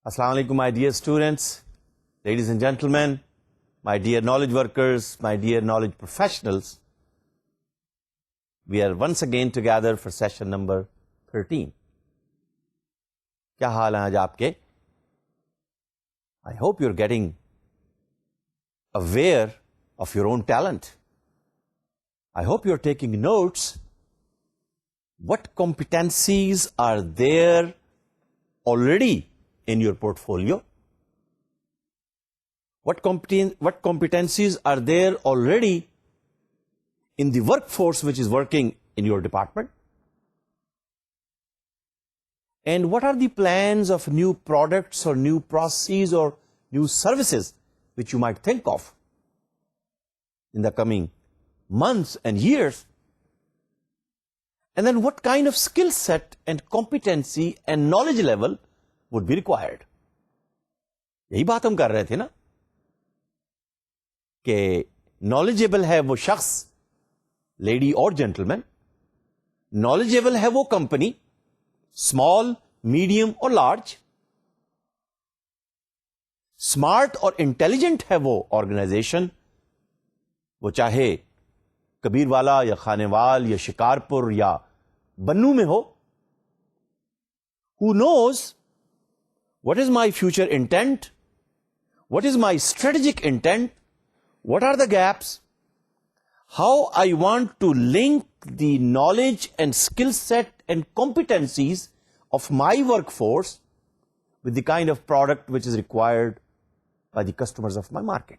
Assalamu alaikum, my dear students, ladies and gentlemen, my dear knowledge workers, my dear knowledge professionals. We are once again together for session number 13. کیا حال ہیں آج آپ کے؟ I hope you're getting aware of your own talent. I hope you're taking notes. What competencies are there already in your portfolio? What competencies are there already in the workforce which is working in your department? And what are the plans of new products or new processes or new services which you might think of in the coming months and years? And then what kind of skill set and competency and knowledge level would be required? یہی بات ہم کر رہے تھے نا کہ knowledgeable ہے وہ شخص, لیڈی اور جینٹلمین, knowledgeable ہے وہ کمپنی, اسمال, میڈیم اور لارج, اسمارٹ اور انٹیلیجنٹ ہے وہ آرگنائزیشن, وہ چاہے کبیر والا یا خانے وال یا شکارپور یا بنو میں ہو. who knows what is my future intent, what is my strategic intent, what are the gaps, how I want to link the knowledge and skill set and competencies of my workforce with the kind of product which is required by the customers of my market.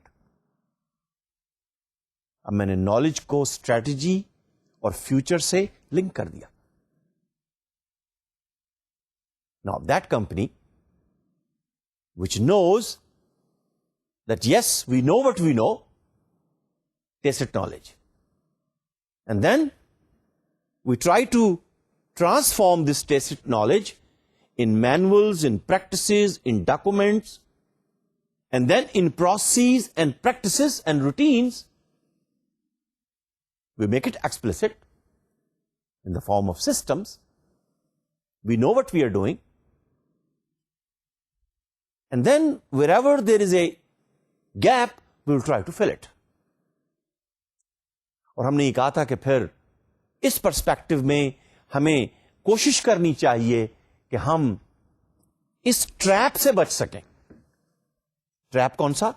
اب میں نے knowledge کو strategy اور future سے link کر دیا. Now that company which knows that yes, we know what we know, tacit knowledge, and then we try to transform this tacit knowledge in manuals, in practices, in documents, and then in processes and practices and routines. We make it explicit in the form of systems. We know what we are doing. And then wherever there is a gap, we will try to fill it. اور ہم نے یہ کہا تھا کہ پھر اس perspective میں ہمیں کوشش کرنی چاہیے کہ ہم اس ٹریپ سے بچ سکیں. ٹریپ کون سا؟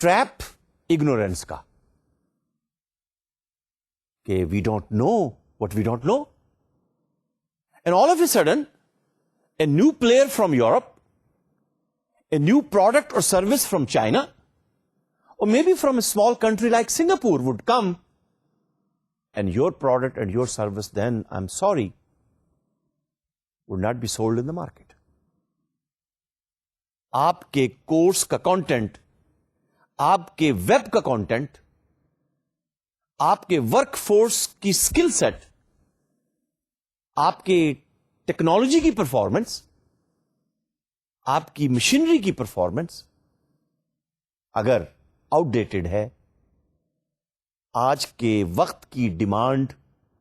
ٹریپ اگنورینس کا, کہ we don't know what we don't know, and all of a sudden a new player from Europe, a new product or service from China, or maybe from a small country like Singapore would come, and your product and your service then, I'm sorry, would not be sold in the market. آپ کے course کا content, آپ کے web کا content, آپ کے work force کی skill set, آپ کے ٹیکنالوجی کی پرفارمنس, آپ کی مشینری کی پرفارمنس اگر آؤٹ ڈیٹڈ ہے, آج کے وقت کی ڈیمانڈ,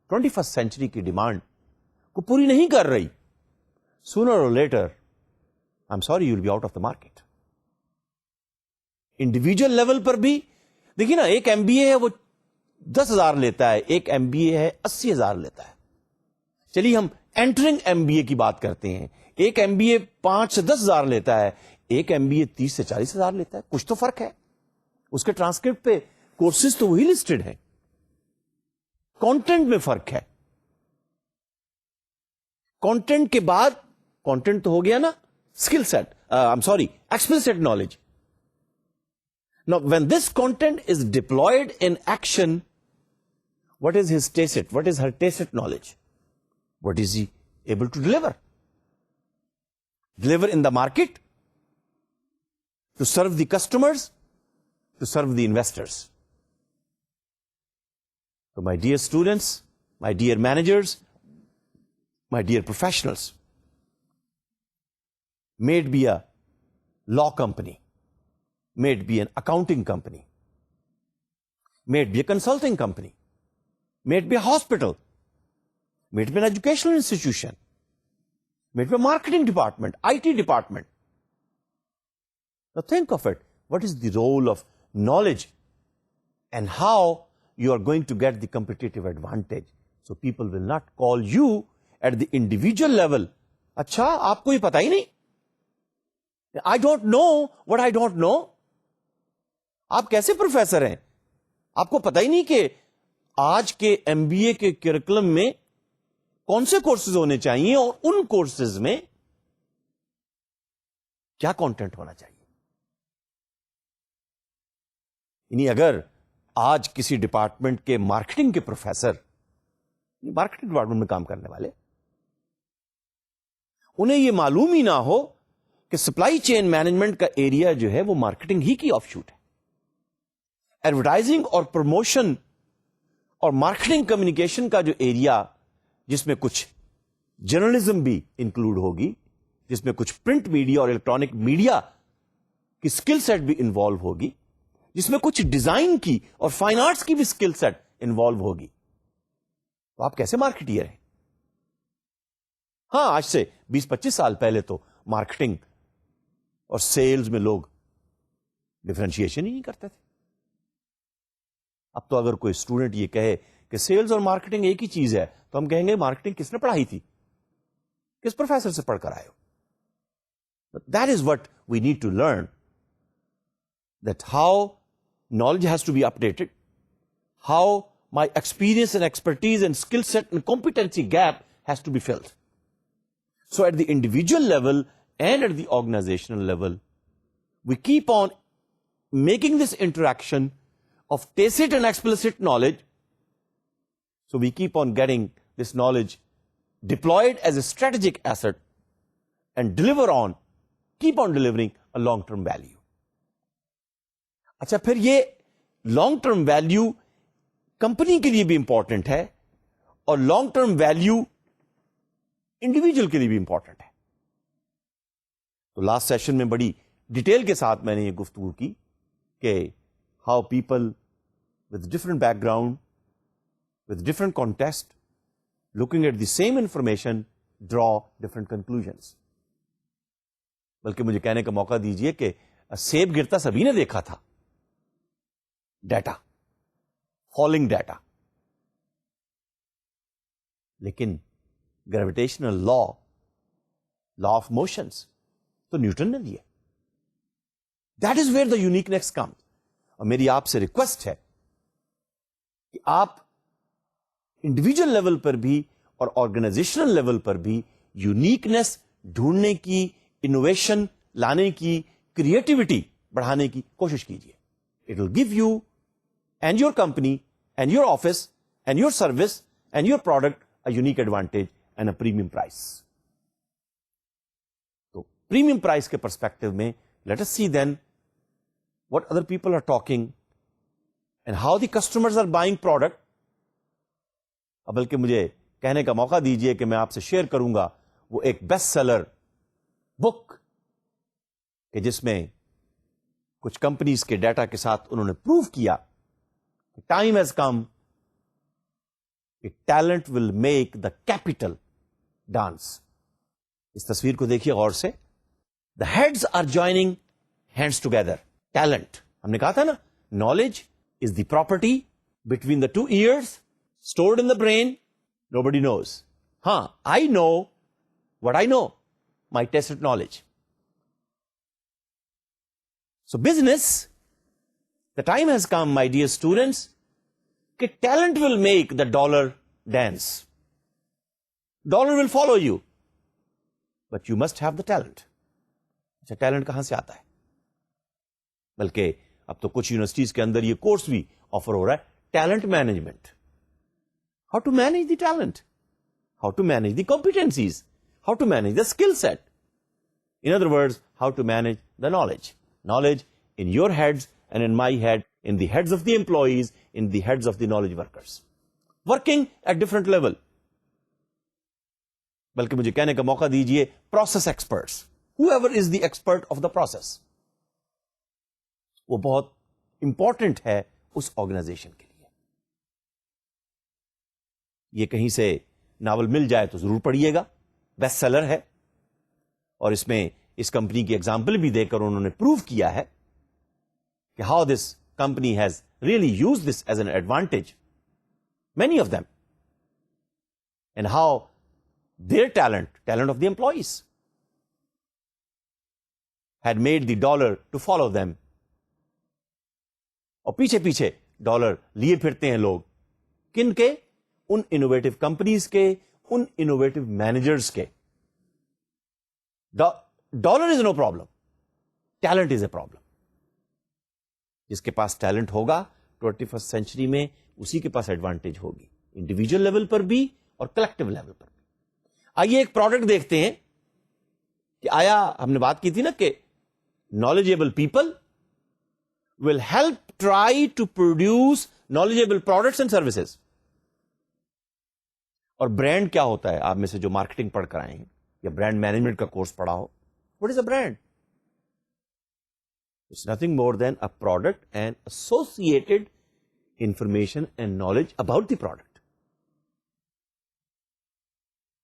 21st سینچری کی ڈیمانڈ کو پوری نہیں کر رہی, sooner or later I am sorry you will be out of the market. Individual level پر بھی دیکھیے نا, ایک ایم بی اے ہے وہ 10,000 لیتا ہے, ایک ایم بی اے ہے 80,000 لیتا ہے. چلیے ہم انٹرنگ ایم بی اے کی بات کرتے ہیں, ایک ایم بی اے 5 سے 10,000 لیتا ہے, ایک ایم بی اے 30 سے 40,000 لیتا ہے. کچھ تو فرق ہے, اس کے ٹرانسکرپٹ پہ کورسز تو وہی لسٹڈ ہیں, کانٹینٹ میں فرق ہے. کانٹینٹ کے بعد کانٹینٹ تو ہو گیا نا, skill set, I am sorry, explicit knowledge. Now, when this content is deployed in action, what is his tacit? What is her tacit knowledge? What is he able to deliver? Deliver in the market, to serve the customers, to serve the investors. So my dear students, my dear managers, my dear professionals, may it be a law company, may it be an accounting company, may it be a consulting company, may it be a hospital, may it be an educational institution, may it be a marketing department, IT department, Now think of it. What is the role of knowledge and how you are going to get the competitive advantage? So people will not call you at the individual level. اچھا آپ کو یہ پتا ہی نہیں. I don't know what I don't know. آپ کیسے professor ہیں؟ آپ کو پتا ہی نہیں کہ آج کے ایم بی اے کے کریکولم میں کون سے کورسز ہونے چاہیے اور ان کورسز میں کیا کانٹینٹ ہونا چاہیے. یعنی اگر آج کسی ڈپارٹمنٹ کے مارکیٹنگ کے پروفیسر، مارکیٹنگ ڈپارٹمنٹ میں کام کرنے والے، انہیں یہ معلوم ہی نہ ہو کہ سپلائی چین مینجمنٹ کا ایریا جو ہے وہ مارکیٹنگ ہی کی آف شوٹ ہے. ایڈورٹائزنگ اور پروموشن اور مارکیٹنگ کمیونیکیشن کا جو ایریا، جس میں کچھ جرنلزم بھی انکلوڈ ہوگی، جس میں کچھ پرنٹ میڈیا اور الیکٹرانک میڈیا کی اسکل سیٹ بھی انوالو ہوگی، جس میں کچھ ڈیزائن کی اور فائن آرٹس کی بھی اسکل سیٹ انوالو ہوگی، تو آپ کیسے مارکیٹر ہیں؟ ہاں، آج سے 20-25 سال پہلے تو مارکیٹنگ اور سیلز میں لوگ ڈفرینشیشن ہی نہیں کرتے تھے. اب تو اگر کوئی اسٹوڈنٹ یہ کہے کہ سیلز اور مارکیٹنگ ایک ہی چیز ہے تو ہم کہیں گے مارکیٹنگ کس نے پڑھائی تھی، کس پروفیسر سے پڑھ کر آئے ہو. That is what we need to learn, that how knowledge has to be updated, how my experience and expertise and skill set and competency gap has to be filled. So at the individual level and at the organizational level, we keep on making this interaction of tacit and explicit knowledge. So we keep on getting this knowledge deployed as a strategic asset and keep on delivering a long-term value. اچھا، پھر یہ long term value company کے لیے بھی important ہے اور long term value individual کے لیے بھی امپورٹنٹ ہے. تو لاسٹ سیشن میں بڑی ڈیٹیل کے ساتھ میں نے یہ گفتگو کی کہ how people with different background, with different context, looking at the same information, draw different conclusions. بلکہ مجھے کہنے کا موقع دیجئے کہ سیب گرتا سبھی نے دیکھا تھا. ڈیٹا، فالنگ ڈیٹا، لیکن گریویٹیشنل لا آف موشنس تو نیوٹن نے دیے. That is where the uniqueness come. اور میری آپ سے ریکویسٹ ہے کہ آپ انڈیویجل لیول پر بھی اور آرگنائزیشنل لیول پر بھی یونیکنیس ڈھونڈنے کی، انوویشن لانے کی، کریٹیوٹی بڑھانے کی کوشش کیجیے. It will give you and your company and your office and your service and your product a unique advantage and a premium price. تو پریمیم پرائس کے پرسپیکٹو میں let us see then what other people are talking and how the customers are buying product. اب بلکہ مجھے کہنے کا موقع دیجئے کہ میں آپ سے شیئر کروں گا وہ ایک بیسٹ سیلر بک کہ جس میں کچھ کمپنیز کے ڈیٹا کے ساتھ انہوں نے پروو کیا کہ ٹائم ہیز کم کہ talent will make the capital dance. اس تصویر کو دیکھیے غور سے. The heads are joining hands together. Talent ہم نے کہا تھا نا، knowledge is the property between the two ears stored in the brain. Nobody knows. ہاں، I know what I know, my tacit knowledge. So business, the time has come my dear students کہ talent will make the dollar dance. Dollar will follow you but you must have the talent. اچھا، talent کہاں سے آتا ہے؟ بلکہ اب تو کچھ یونیورسٹیز کے اندر یہ کورس بھی آفر ہو رہا ہے، talent management. How to manage the talent, how to manage the competencies, how to manage the skill set. In other words, how to manage the knowledge. Knowledge in your heads and in my head, in the heads of the employees, in the heads of the knowledge workers, working at different level. بلکہ مجھے کہنے کا موقع دیجیے process experts, whoever is the expert of the process، وہ بہت important ہے اس organization کے لیے. یہ کہیں سے ناول مل جائے تو ضرور پڑھیے گا، بیسٹ سیلر ہے. اور اس میں اس کمپنی کی ایگزامپل بھی دے کر انہوں نے پروو کیا ہے کہ how this company has really use this as an advantage, many of them, and how their talent of the employees had made the dollar to follow them. اور پیچھے پیچھے ڈالر لیے پھرتے ہیں لوگ, کن کے؟ ان انوویٹو کمپنیز کے, ان انوویٹو مینیجرز کے. Dollar is no problem, talent is a problem. جس کے پاس ٹیلنٹ ہوگا 21st سینچری میں اسی کے پاس ایڈوانٹیج ہوگی, انڈیویجل لیول پر بھی اور کلیکٹو لیول پر بھی. آئیے ایک پروڈکٹ دیکھتے ہیں کہ آیا ہم نے بات کی تھی نا کہ knowledgeable people will help try to produce knowledgeable products and services. اور برانڈ کیا ہوتا ہے؟ آپ میں سے جو مارکیٹنگ پڑھ کر آئے ہیں یا برانڈ مینجمنٹ کا کورس پڑھا ہو, what is a brand? It's nothing more than a product and associated information and knowledge about the product.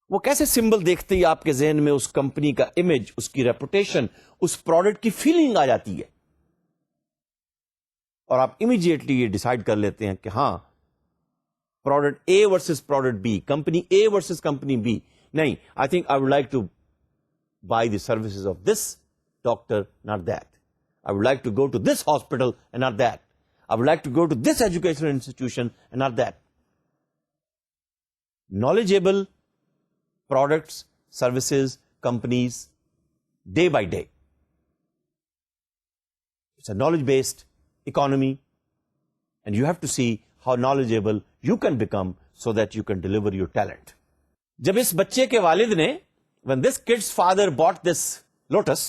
وہ کیسے سمبل دیکھتے ہی آپ کے ذہن میں اس کمپنی کا امیج, اس کی ریپوٹیشن, اس پروڈکٹ کی فیلنگ آ جاتی ہے, اور آپ امیڈیٹلی یہ ڈیسائیڈ کر لیتے ہیں کہ ہاں product A versus product B, company A versus company B. نہیں, I think I would like to buy the services of this doctor, not that. I would like to go to this hospital and not that. I would like to go to this educational institution and not that. knowledgeable products, services, companies, day by day. It's a knowledge-based economy, and you have to see how knowledgeable you can become so that you can deliver your talent. جب اس بچے کے والد نے, when this kid's father bought this Lotus,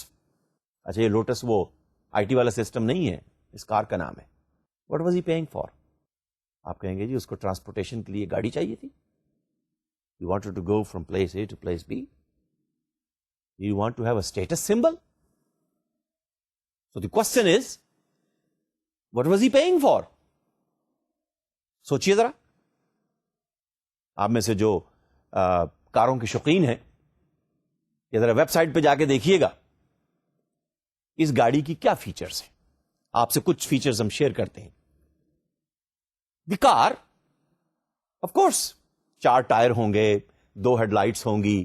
اچھا یہ lotus وہ I T والا system نہیں ہے, اس کار کا نام ہے. What was he paying for? آپ کہیں گے جی اس کو ٹرانسپورٹیشن کے لیے گاڑی چاہیے تھی. You wanted to go from place A to place B. You want to have a status symbol. So the question is, what was he paying for? سوچئے ذرا. آپ میں سے جو کاروں کے شوقین ہیں, یہ ذرا ویب سائٹ پہ جا کے دیکھیے گا اس گاڑی کی کیا فیچرز ہیں. آپ سے کچھ فیچرز ہم شیئر کرتے ہیں. دی کار, آف کورس 4 ٹائر ہوں گے, 2 ہیڈ لائٹس ہوں گی,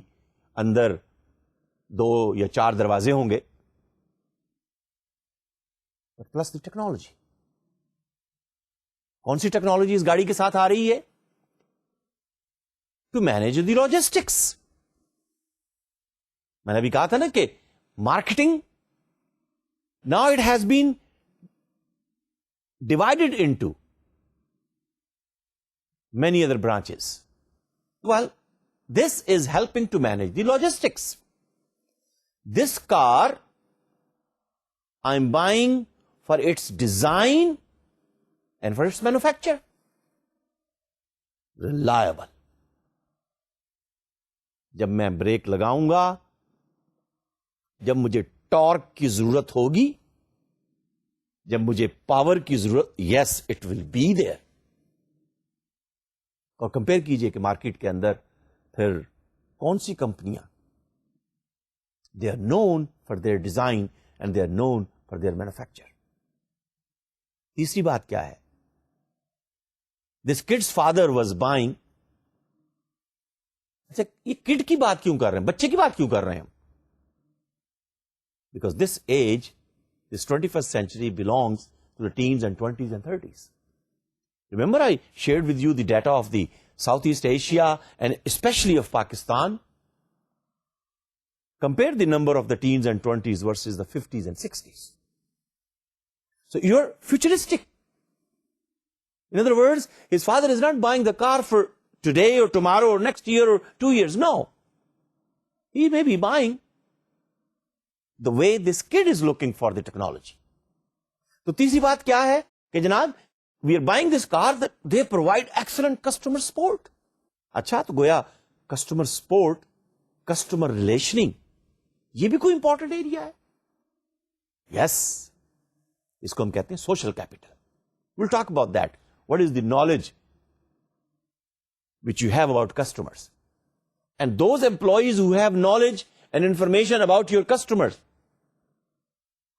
اندر 2 یا 4 دروازے ہوں گے, پلس دی ٹیکنالوجی. کون سی ٹیکنالوجی اس گاڑی کے ساتھ آ رہی ہے؟ To manage the logistics. میں نے ابھی کہا تھا نا کہ marketing now it has been divided into many other branches. Well, this is helping to manage the logistics. This car I'm buying for its design and for its manufacture. Reliable. جب میں break لگاؤں گا, جب مجھے talk کی ضرورت ہوگی, جب مجھے پاور کی ضرورت, yes, it will be there. اور کمپیئر کیجئے کہ مارکیٹ کے اندر پھر کون سی کمپنیاں they are known for their design and they are known for their manufacture. تیسری بات کیا ہے؟ This kid's father was buying. اچھا یہ کڈ کی بات کیوں کر رہے ہیں, بچے کی بات کیوں کر رہے ہیں ہم؟ Because this age, this 21st century belongs to the teens and 20s and 30s. Remember I shared with you the data of the Southeast Asia and especially of Pakistan. Compare the number of the teens and 20s versus the 50s and 60s. So you're futuristic. In other words, his father is not buying the car for today or tomorrow or next year or 2 years. No. He may be buying the way this kid is looking for the technology. تو تیسری بات کیا ہے کہ جناب we are buying this car that they provide excellent customer support. اچھا تو گویا کسٹمر سپورٹ, کسٹمر ریلیشننگ, یہ بھی کوئی امپورٹنٹ ایریا ہے. یس, اس کو ہم کہتے ہیں social capital. we'll talk about that. What is the knowledge which you have about customers? And those employees who have knowledge and information about your customers.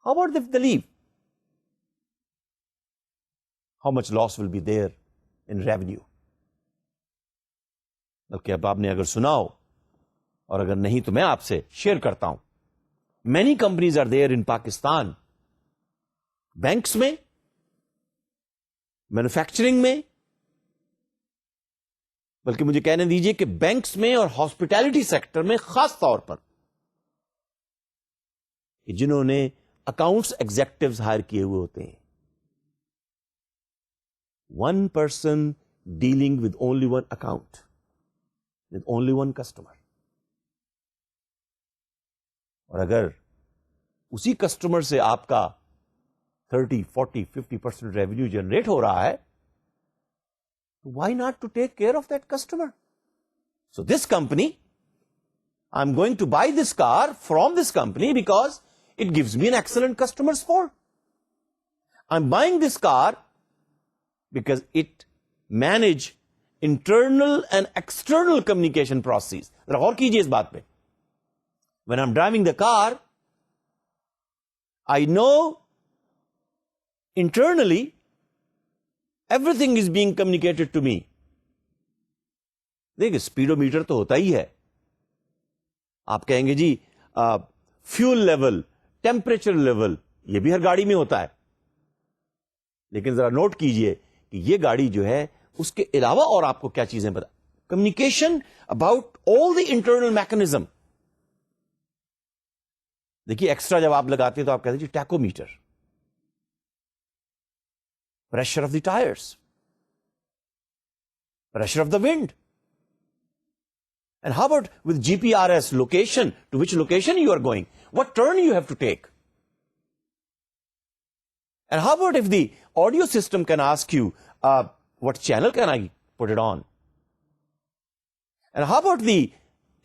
How about if they leave? How much loss will be there in revenue? بلکہ اب آپ نے اگر سنا ہو اور اگر نہیں تو میں آپ سے شیئر کرتا ہوں. Many companies are there in Pakistan. Banks میں, مینوفیکچرنگ میں, بلکہ مجھے کہنے دیجئے کہ بینکس میں اور ہاسپٹیلٹی سیکٹر میں خاص طور پر, جنہوں نے اکاؤنٹس ایگزیکٹوز ہائر کیے ہوئے ہوتے ہیں. One person dealing with only one account, with only one customer. اور اگر اسی کسٹمر سے آپ کا 30, 40, 50% ریونیو جنریٹ ہو رہا ہے, why not to take care of that customer? So this company, I'm going to buy this car from this company because it gives me an excellent customer support. I'm buying this car because it manage internal and external communication processes. ذرا غور کیجیے اس بات پہ. When I'm driving the car, I know internally everything is being communicated to me. دیکھیں speedo metre تو ہوتا ہی ہے. آپ کہیں گے جی فیول لیول, ٹیمپریچر لیول, یہ بھی ہر گاڑی میں ہوتا ہے. لیکن ذرا نوٹ کیجئے کہ یہ گاڑی جو ہے اس کے علاوہ اور آپ کو کیا چیزیں بتا, communication about all the internal mechanism. دیکھیے ایکسٹرا جب آپ لگاتے ہیں تو آپ کہتے ہیں جی tachometer, pressure of the tyres, pressure of the wind. And how about with GPRS location, to which location you are going, what turn you have to take? And how about if the audio system can ask you, what channel can I put it on? And how about the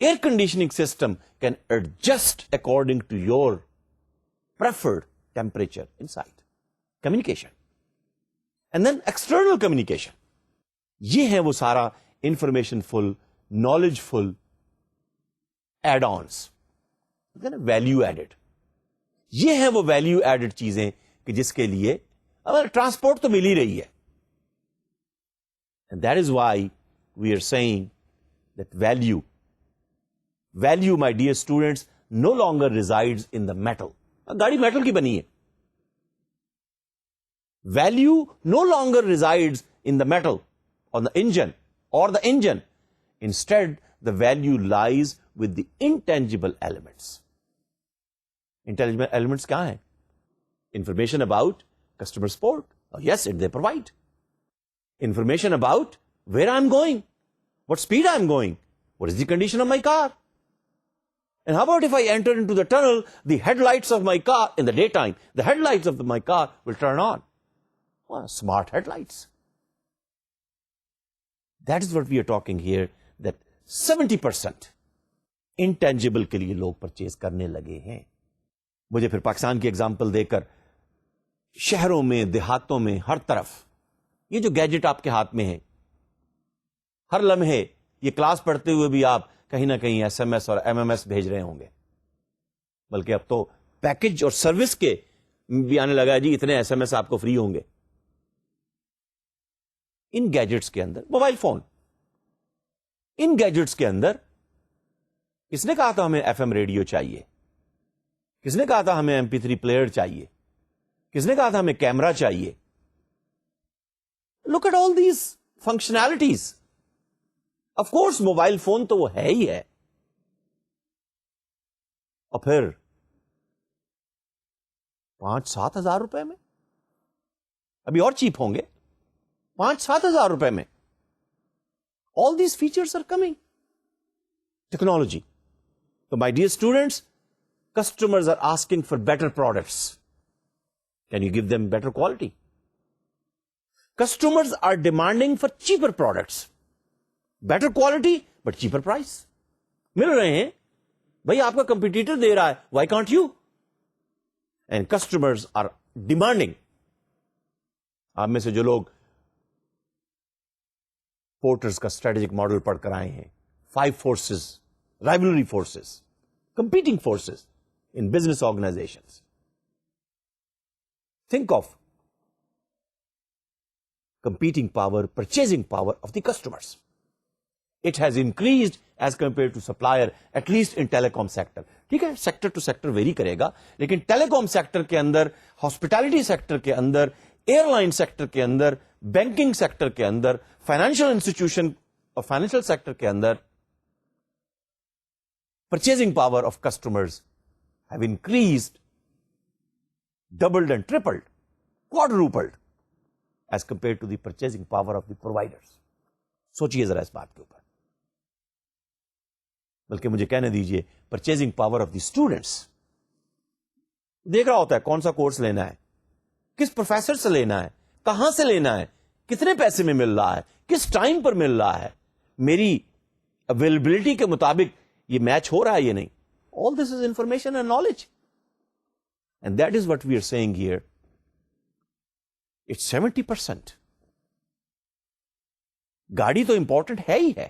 air conditioning system can adjust according to your preferred temperature inside? Communication. And then external communication. یہ ہے وہ سارا information فل, knowledge فل add آنس, value added. یہ ہے وہ value added چیزیں کہ جس کے لیے ہمیں ٹرانسپورٹ تو مل ہی رہی ہے. And that is why we are seeing that value my dear students no longer resides in the metal. گاڑی میٹل کی بنی ہے. Value no longer resides in the metal or the engine or the engine. Instead, the value lies with the intangible elements. Intangible elements kya hai? Information about customer support. Oh, yes, they provide. Information about where I'm going, what speed I'm going, what is the condition of my car. And how about if I enter into the tunnel, the headlights of my car in the daytime, the headlights of my car will turn on. Well, smart headlights. That is what we are talking here, that 70% intangible کے لیے لوگ purchase کرنے لگے ہیں. مجھے پھر پاکستان کی example دے کر شہروں میں, دیہاتوں میں, ہر طرف یہ جو گیجٹ آپ کے ہاتھ میں ہے, ہر لمحے یہ کلاس پڑھتے ہوئے بھی آپ کہیں نہ کہیں ایس ایم ایس اور ایم ایم ایس بھیج رہے ہوں گے. بلکہ اب تو پیکج اور سروس کے بھی آنے لگا ہے جی اتنے ایس ایم ایس آپ کو فری ہوں گے. ان گیجٹس کے اندر موبائل فون, ان گیجٹس کے اندر کس نے کہا تھا ہمیں ایف ایم ریڈیو چاہیے, کس نے کہا تھا ہمیں MP3 پلیئر چاہیے, کس نے کہا تھا ہمیں کیمرہ چاہیے. Look at all these functionalities. Of course mobile phone تو وہ ہے ہی ہے, اور پھر 5-7 ہزار روپے میں, ابھی اور چیپ ہوں گے, 5-7 ہزار روپے میں. All these features are coming. Technology. So my dear students, customers are asking for better products. Can you give them better quality? Customers are demanding for cheaper products. Better quality, but cheaper price. مل رہے ہیں بھائی, آپ کا competitor they رہا ہے, why can't you? And customers are demanding. آپ میں سے جو لوگ پورٹرز کا اسٹریٹجک ماڈل پڑھ کر آئے ہیں, 5 forces, rivalry forces, competing forces in business organizations. Think of competing power, purchasing power of the customers. It has increased as compared to supplier, at least in telecom sector. ٹھیک ہے, sector to sector very کرے گا, لیکن ٹیلی کام sector کے اندر, hospitality sector کے اندر, air line sector کے اندر, banking sector کے اندر, financial institution اور financial sector کے اندر, purchasing power of customers have increased, doubled and tripled, quadrupled as compared to the purchasing power of the providers. سوچئے ذرا اس بات کے اوپر. بلکہ مجھے کہنے دیجئے purchasing power of the students, دیکھ رہا ہوتا ہے کون سا کورس لینا ہے, کس پروفیسر سے لینا ہے, کہاں سے لینا ہے, کتنے پیسے میں مل رہا ہے, کس ٹائم پر مل رہا ہے, میری اویلیبلٹی کے مطابق یہ میچ ہو رہا ہے یہ نہیں. All this is information and knowledge, and that is what we are seeing here. It's 70%. گاڑی تو امپورٹنٹ ہے ہی ہے.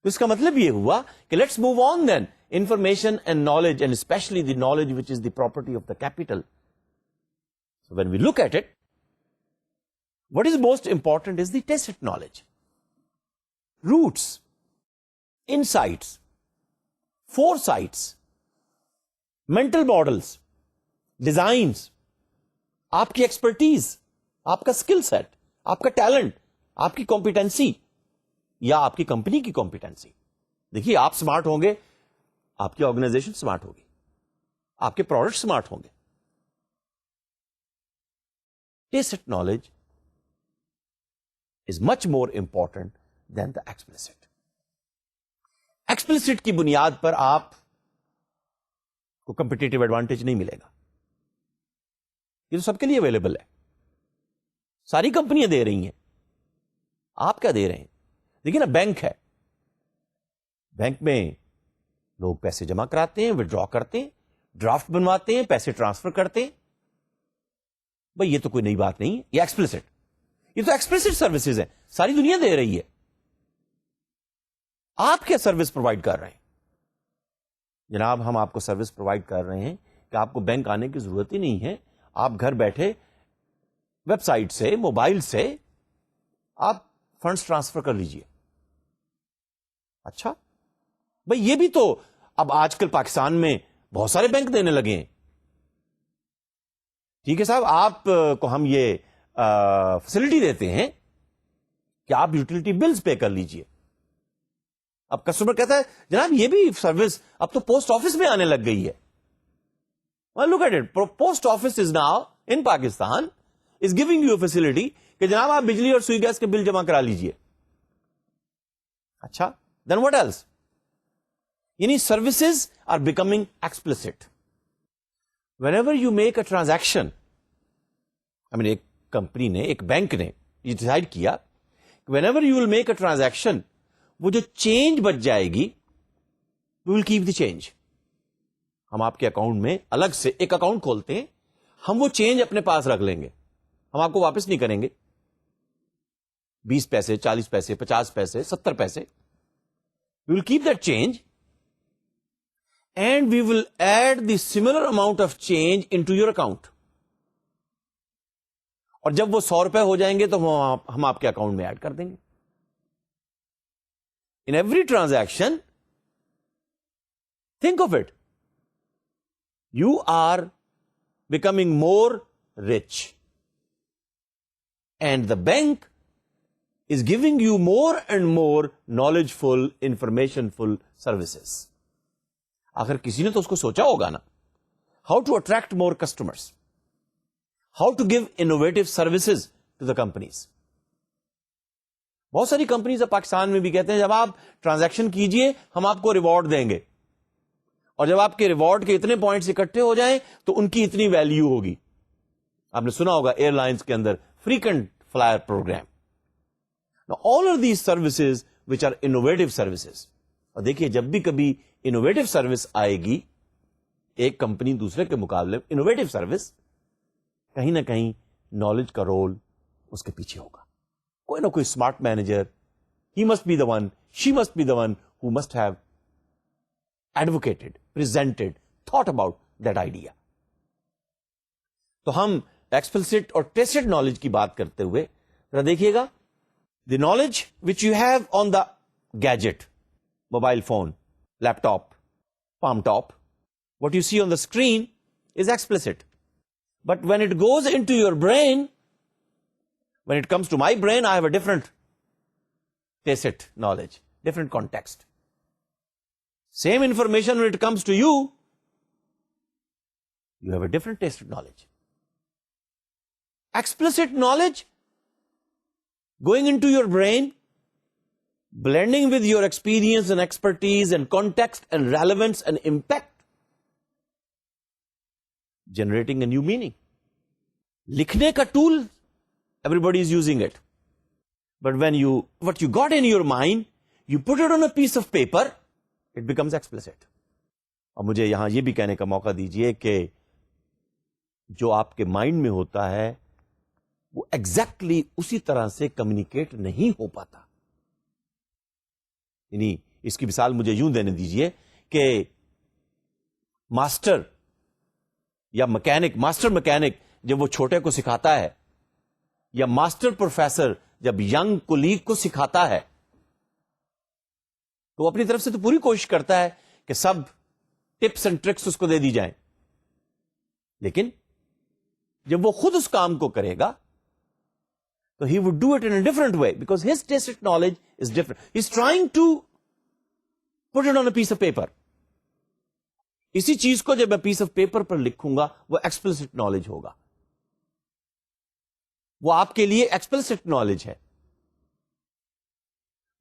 تو اس کا مطلب یہ ہوا کہ let's move on then, information and knowledge, and specially the knowledge which is the property of the capital. So when we look at it, what is most important is the tacit knowledge. Roots, insights, foresights, mental models, designs, آپ کی expertise, آپ کا skill set, آپ کا talent, آپ کی competency یا آپ کی کمپنی کی کمپیٹنسی. دیکھیے آپ اسمارٹ ہوں گے, آپ کی آرگنائزیشن اسمارٹ ہوگی, آپ کے پروڈکٹ اسمارٹ ہوں گے. Tacit knowledge is much more important than the explicit. Explicit کی بنیاد پر آپ کو کمپٹیٹو ایڈوانٹیج نہیں ملے گا. یہ تو سب کے لیے اویلیبل ہے, ساری کمپنیاں دے رہی ہیں, آپ کیا دے رہے ہیں؟ دیکھیے نا, بینک ہے, بینک میں لوگ پیسے جمع کراتے ہیں, وڈرا کرتے ہیں, ڈرافٹ بنواتے ہیں, پیسے ٹرانسفر کرتے ہیں. بھئی یہ تو کوئی نئی بات نہیں ہے, یہ ایکسپلسٹ, یہ تو ایکسپلسٹ سروسز ہیں, ساری دنیا دے رہی ہے. آپ کیا سروس پرووائڈ کر رہے ہیں؟ جناب ہم آپ کو سروس پرووائڈ کر رہے ہیں کہ آپ کو بینک آنے کی ضرورت ہی نہیں ہے, آپ گھر بیٹھے ویب سائٹ سے, موبائل سے آپ فنڈز ٹرانسفر کر لیجئے. اچھا بھئی یہ بھی تو اب آج کل پاکستان میں بہت سارے بینک دینے لگے ہیں. ٹھیک ہے صاحب, آپ کو ہم یہ فیسلٹی دیتے ہیں کہ آپ یوٹیلٹی بلز پے کر لیجئے. اب کسٹمر کہتا ہے جناب یہ بھی سروس اب تو پوسٹ آفس میں آنے لگ گئی ہے. Look at it, post office is now in Pakistan is giving you facility کہ جناب آپ بجلی اور سوئی گیس کے بل جمع کرا لیجئے. اچھا دین واٹ ایلس؟ یعنی services are becoming explicit. Whenever you make a transaction, ایک کمپنی نے, ایک بینک نے یہ ڈیسائیڈ کیا whenever you will make a transaction, وہ جو چینج بچ جائے گی we will keep the change. ہم آپ کے اکاؤنٹ میں الگ سے ایک اکاؤنٹ کھولتے ہیں, ہم وہ چینج اپنے پاس رکھ لیں گے, ہم آپ کو واپس نہیں کریں گے. 20 پیسے, 40 پیسے, 50 پیسے, 70 پیسے, we will keep that change. And we will add the similar amount of change into your account. اور جب وہ 100 روپے ہو جائیں گے تو ہم آپ کے اکاؤنٹ میں ایڈ کر دیں گے. In every transaction, think of it. You are becoming more rich. And the bank is giving you more and more knowledgeful, informationful services. اگر کسی نے تو اس کو سوچا ہوگا نا, how to attract more customers, how to give innovative services to the companies. بہت ساری کمپنیز اب پاکستان میں بھی کہتے ہیں جب آپ ٹرانزیکشن کیجئے ہم آپ کو ریوارڈ دیں گے, اور جب آپ کے ریوارڈ کے اتنے پوائنٹس اکٹھے ہو جائیں تو ان کی اتنی ویلیو ہوگی. آپ نے سنا ہوگا ایئر لائنس کے اندر frequent flyer programme. All are these services which are innovative services. اور دیکھیے جب بھی کبھی انوویٹو سروس آئے گی ایک کمپنی دوسرے کے مقابلے میں, انوویٹو سروس, کہیں نہ کہیں نالج کا رول اس کے پیچھے ہوگا. کوئی نہ کوئی smart manager, he must be the one, she must be the one who must have advocated, presented, thought about that idea. تو ہم ایکسپلسٹ اور ٹیسٹڈ نالج کی بات کرتے ہوئے ذرا دیکھیے گا. The knowledge which you have on the gadget, mobile phone, laptop, palm top, what you see on the screen is explicit. But when it goes into your brain, when it comes to my brain, I have a different tacit knowledge, different context. Same information when it comes to you, you have a different tacit knowledge. Explicit knowledge going into your brain, blending with your experience and expertise and context and relevance and impact, generating a new meaning. Likhne ka tool, everybody is using it. But when what you got in your mind, you put it on a piece of paper, it becomes explicit. اور مجھے یہاں یہ بھی کہنے کا موقع دیجئے کہ جو آپ کے مائنڈ میں ہوتا ہے وہ ایگزیکٹلی اسی طرح سے کمیونیکیٹ نہیں ہو پاتا. یعنی اس کی مثال مجھے یوں دینے دیجئے کہ ماسٹر مکینک جب وہ چھوٹے کو سکھاتا ہے, یا ماسٹر پروفیسر جب ینگ کولیگ کو سکھاتا ہے, تو وہ اپنی طرف سے تو پوری کوشش کرتا ہے کہ سب ٹپس اینڈ ٹرکس اس کو دے دی جائیں, لیکن جب وہ خود اس کام کو کرے گا تو he would do it in a different way because his tacit knowledge is different. He's trying to put it on a piece of paper. اسی چیز کو جب میں پیس آف پیپر پر لکھوں گا وہ ایکسپلسٹ نالج ہوگا, وہ آپ کے لیے ایکسپلسٹ نالج ہے.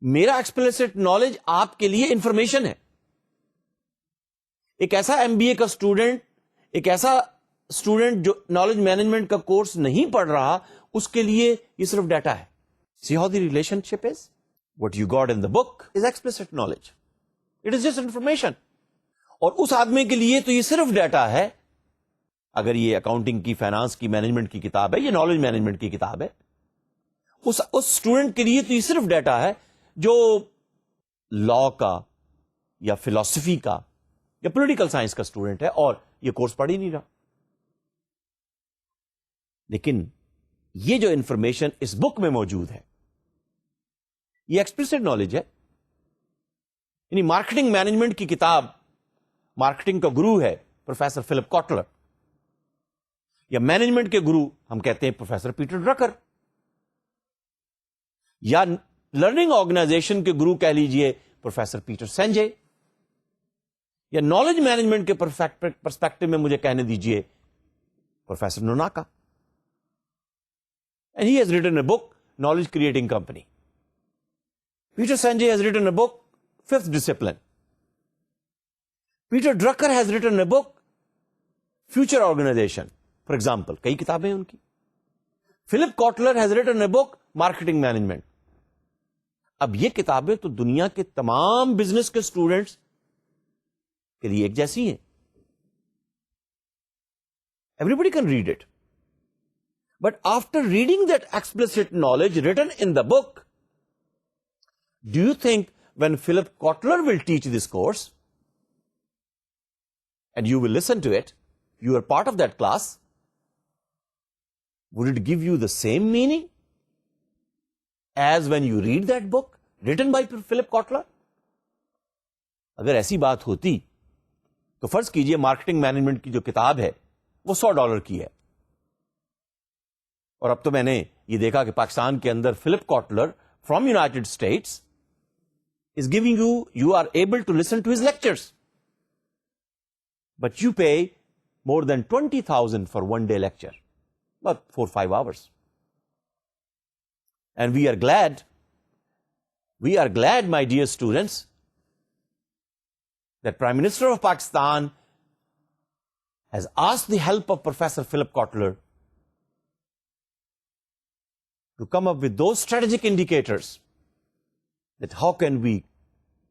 میرا ایکسپلسٹ نالج آپ کے لیے انفارمیشن ہے. ایک ایسا ایم بی اے کا اسٹوڈنٹ, ایک ایسا اسٹوڈنٹ جو نالج مینجمنٹ کا کورس نہیں پڑھ رہا, اس کے لیے یہ صرف ڈیٹا ہے. See how the relation ship is, what you got in the book is explicit knowledge, it is just information. اور اس آدمی کے لیے تو یہ صرف ڈیٹا ہے. اگر یہ اکاؤنٹنگ کی, فائنانس کی, مینجمنٹ کی کتاب ہے, یہ نالج مینجمنٹ کی کتاب ہے, اس اسٹوڈنٹ کے لیے تو یہ صرف ڈیٹا ہے جو لا کا یا فلسفی کا یا پولیٹیکل سائنس کا اسٹوڈنٹ ہے اور یہ کورس پڑھ ہی نہیں رہا. لیکن یہ جو انفارمیشن اس بک میں موجود ہے یہ ایکسپلسٹ نالج ہے. یعنی مارکیٹنگ مینجمنٹ کی کتاب, مارکیٹنگ کا گرو ہے پروفیسر فلپ کوٹلر, یا مینجمنٹ کے گرو ہم کہتے ہیں پروفیسر پیٹر ڈرکر, یا لرننگ آرگنائزیشن کے گرو کہہ لیجئے پروفیسر پیٹر سینجے, یا نالج مینجمنٹ کے پرسپیکٹو میں مجھے کہنے دیجئے professor نوناکا. And he has written a book, Knowledge Creating Company. Peter Senge has written a book, Fifth Discipline. Peter Drucker has written a book, Future Organization, for example. کئی کتابیں ہیں ان کی. Philip Kotler has written a book, Marketing Management. اب یہ کتابیں تو دنیا کے تمام بزنس کے اسٹوڈنٹس کے لیے ایک جیسی ہیں. Everybody can read it. But after reading that explicit knowledge written in the book, do you think when Philip Kotler will teach this course, and you will listen to it, you are part of that class, would it give you the same meaning as when you read that book written by Philip Kotler? اگر ایسی بات ہوتی تو فرض کیجئے marketing management کی جو کتاب ہے وہ $100 کی ہے, اور اب تو میں نے یہ دیکھا کہ پاکستان کے اندر Philip Kotler from United States is giving you are able to listen to his lectures, but you pay more than 20,000 for one day lecture, but 4-5 hours. And we are glad my dear students that Prime Minister of Pakistan has asked the help of Professor Philip Kotler to come up with those strategic indicators that how can we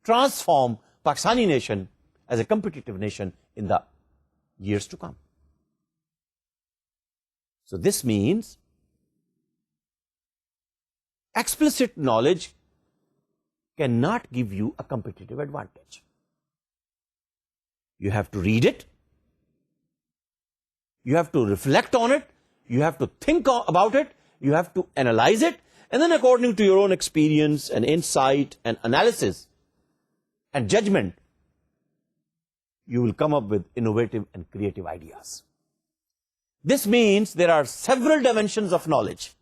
transform Pakistani nation as a competitive nation in the years to come. So this means explicit knowledge cannot give you a competitive advantage. You have to read it. You have to reflect on it. You have to think about it. You have to analyze it. And then according to your own experience and insight and analysis and judgment, you will come up with innovative and creative ideas. This means there are several dimensions of knowledge.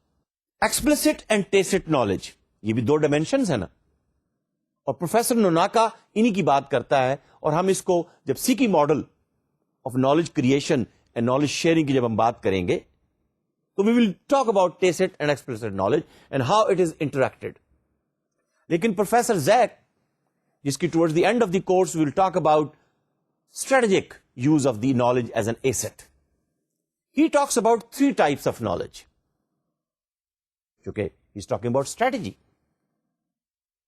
Explicit and tacit knowledge. یہ بھی 2 dimensions ہیں نا. اور professor نوناکا انہی کی بات کرتا ہے, اور ہم اس کو جب SECI model of knowledge creation and knowledge sharing کی جب ہم بات کریں گے تو we will talk about tacit and explicit knowledge and how it is interacted. لیکن پروفیسر زیک, جس کی towards the end of the course we will talk about strategic use of the knowledge as an asset. He talks about 3 types of knowledge. Okay, he's talking about strategy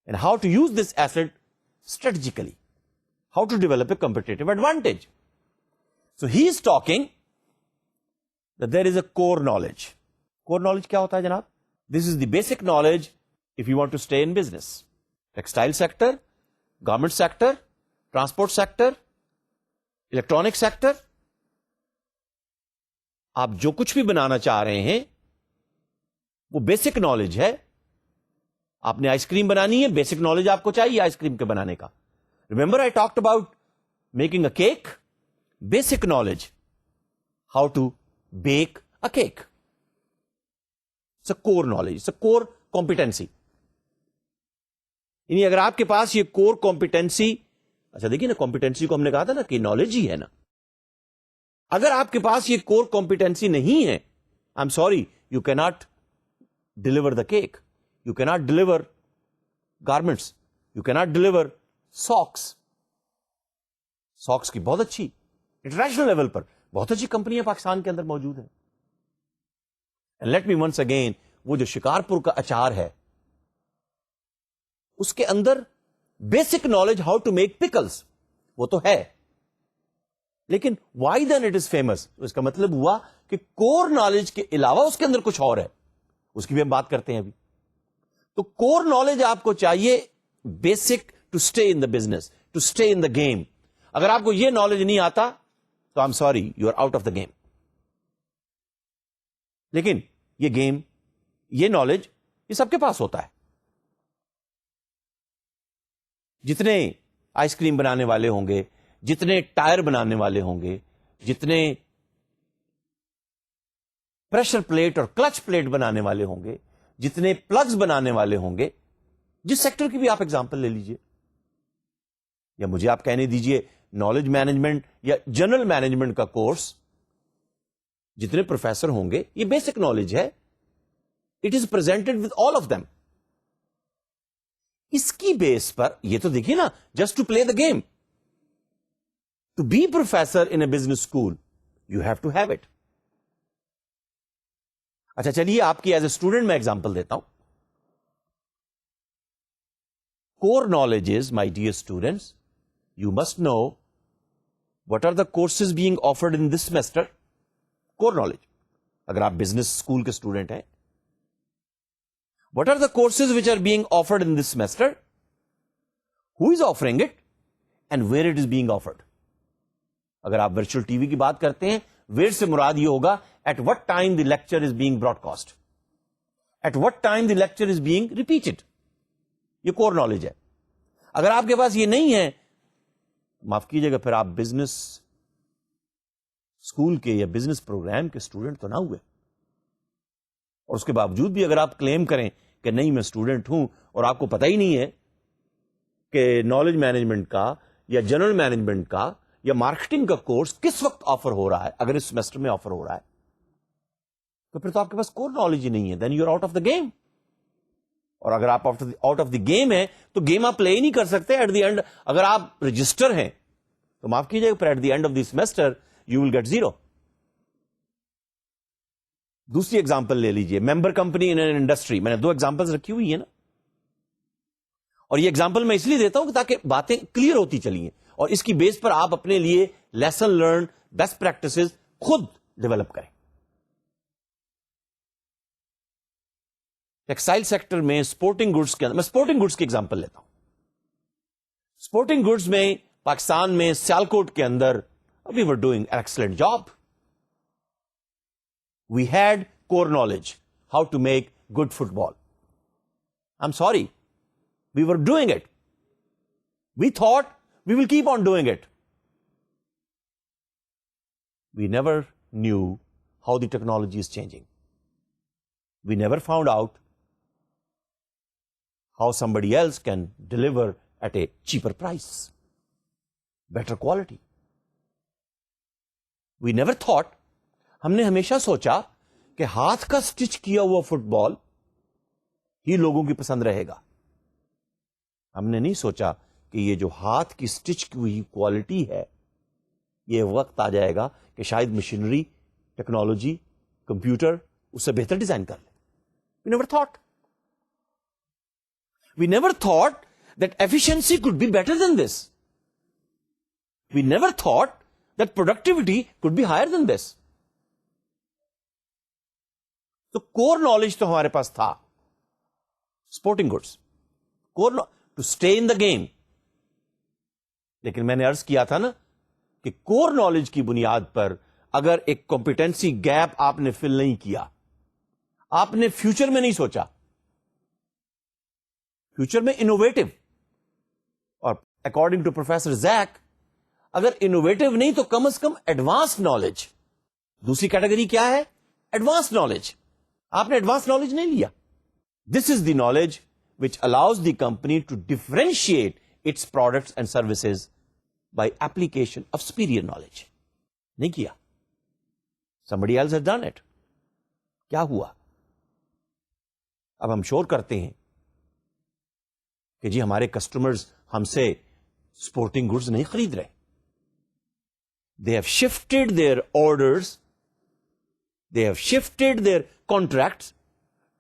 and how to use this asset strategically, how to develop a competitive advantage. So he is talking that there is a core knowledge. Core knowledge kya hota hai janab? This is the basic knowledge if you want to stay in business. Textile sector, garment sector, transport sector, electronic sector. آپ جو کچھ بھی بنانا چاہ رہے ہیں وہ basic knowledge ہے. آپ نے آئس کریم بنانی ہے, بیسک نالج آپ کو چاہیے آئس کریم کے بنانے کا. Remember I talked about making a cake. Basic knowledge, how to bake a cake. It's a core knowledge, it's a core competency. یعنی اگر آپ کے پاس یہ کور کمپیٹنسی, اچھا دیکھیے نا, کمپیٹنسی کو ہم نے کہا تھا نا کہ نالج ہی ہے نا. اگر آپ کے پاس یہ کور کمپیٹنسی نہیں ہے, آئی ایم سوری, یو کی not deliver the cake, you کی ناٹ ڈلیور گارمنٹس, یو کی ناٹ ڈلیور ساکس. ساکس کی بہت اچھی انٹرنیشنل لیول پر بہت اچھی کمپنیاں پاکستان کے اندر موجود ہیں. And let me once again, وہ جو شکارپور کا اچار ہے اس کے اندر basic knowledge how to make pickles وہ تو ہے, لیکن why then it is famous. اس کا مطلب ہوا کہ کور نالج کے علاوہ اس کے اندر کچھ اور ہے, اس کی بھی ہم بات کرتے ہیں ابھی. تو کور نالج آپ کو چاہیے basic to stay in the business, to stay in the game. اگر آپ کو یہ نالج نہیں آتا تو I am sorry, you are out of the game. لیکن یہ گیم, یہ نالج, یہ سب کے پاس ہوتا ہے. جتنے آئس کریم بنانے والے ہوں گے, جتنے ٹائر بنانے والے ہوں گے, جتنے پریشر پلیٹ اور کلچ پلیٹ بنانے والے ہوں گے, جتنے پلگز بنانے والے ہوں گے, جس سیکٹر کی بھی آپ ایگزامپل لے لیجئے, یا مجھے آپ کہنے دیجئے نالج مینجمنٹ یا جنرل مینجمنٹ کا کورس, جتنے پروفیسر ہوں گے, یہ بیسک نالج ہے. It is presented with all of them. اس کی بیس پر یہ تو دیکھیے نا, just to play the game. To be professor in a business school, you have to have it. اچھا چلیے آپ کی ایز اے اسٹوڈنٹ میں ایگزامپل دیتا ہوں. Core knowledge is, my dear students, you must know what are the courses being offered in this semester. Core knowledge. اگر آپ business school کے اسٹوڈنٹ ہیں, what are the courses which are being offered in this semester? Who is offering it and where it is being offered? اگر آپ virtual T V کی بات کرتے ہیں, ویئر سے مراد یہ ہوگا at what time the lecture is being broadcast, at what time the lecture is being repeated. یہ کور نالج ہے. اگر آپ کے پاس یہ نہیں ہے, معاف کیجیے گا, پھر آپ بزنس اسکول کے یا بزنس پروگرام کے اسٹوڈنٹ تو نہ ہوئے. اور اس کے باوجود بھی اگر آپ کلیم کریں کہ نہیں میں اسٹوڈنٹ ہوں, اور آپ کو پتہ ہی نہیں ہے کہ نالج مینجمنٹ کا یا جنرل مینجمنٹ کا یا مارکیٹنگ کا کورس کس وقت آفر ہو رہا ہے, اگر اس سیمسٹر میں آفر ہو رہا ہے, تو پھر تو آپ کے پاس کور نالج ہی نہیں ہے. Then you are out of the game. اور اگر آپ آؤٹ آف دی گیم ہے تو گیم آپ پلے ہی نہیں کر سکتے. ایٹ دی اینڈ اگر آپ رجسٹر ہیں تو معاف کیجیے, پھر at the end of the semester you will get 0. دوسری ایگزامپل لے لیجیے, ممبر کمپنی ان انڈسٹری. میں نے 2 ایگزامپل رکھی ہوئی ہیں نا, اور یہ ایگزامپل میں اس لیے دیتا ہوں کہ تاکہ باتیں کلیئر ہوتی چلی ہیں, اور اس کی بیس پر آپ اپنے لیے لیسن لرن, بیسٹ پریکٹسز خود ڈیولپ کریں. ٹیکسٹائل سیکٹر میں اسپورٹنگ گڈس کے اندر, میں اسپورٹنگ گڈس کی ایگزامپل لیتا ہوں. اسپورٹنگ گڈس میں پاکستان میں سیالکوٹ کے اندر we were doing an excellent job. We had core knowledge how to make good football. I am sorry, we were doing it. We thought we will keep on doing it. We never knew how the technology is changing. We never found out how somebody else can deliver at a cheaper price, better quality. We never thought, ہم نے ہمیشہ سوچا کہ ہاتھ کا stitch کیا ہوا fit بال ہی لوگوں کی پسند رہے گا. ہم نے نہیں سوچا کہ یہ جو ہاتھ کی سٹچ کی ہوئی کوالٹی ہے, یہ وقت آ جائے گا کہ شاید مشینری, ٹیکنالوجی, کمپیوٹر اس سے بہتر ڈیزائن کر لے. We never thought. We never thought that efficiency could be better than this. We never thought that productivity could be higher than this. تو کور نالج تو ہمارے پاس تھا, sporting goods, core to stay in the game. لیکن میں نے عرض کیا تھا نا کہ کور نالج کی بنیاد پر اگر ایک کمپیٹنسی گیپ آپ نے فل نہیں کیا, آپ نے فیوچر میں نہیں سوچا, فیوچر میں انوویٹو, اور اکارڈنگ ٹو پروفیسر زیک اگر انوویٹو نہیں تو کم از کم ایڈوانس نالج. دوسری کیٹیگری کیا ہے؟ Advance knowledge. آپ نے ایڈوانس نالج نہیں لیا. This is the knowledge which allows the company to differentiate its products and services by application of superior knowledge. نہیں کیا. Somebody else has done it. کیا ہوا؟ اب ہم شور کرتے ہیں کہ جی ہمارے کسٹمرز ہم سے سپورٹنگ گڈز نہیں خرید رہے. They have shifted their orders, they have shifted their contracts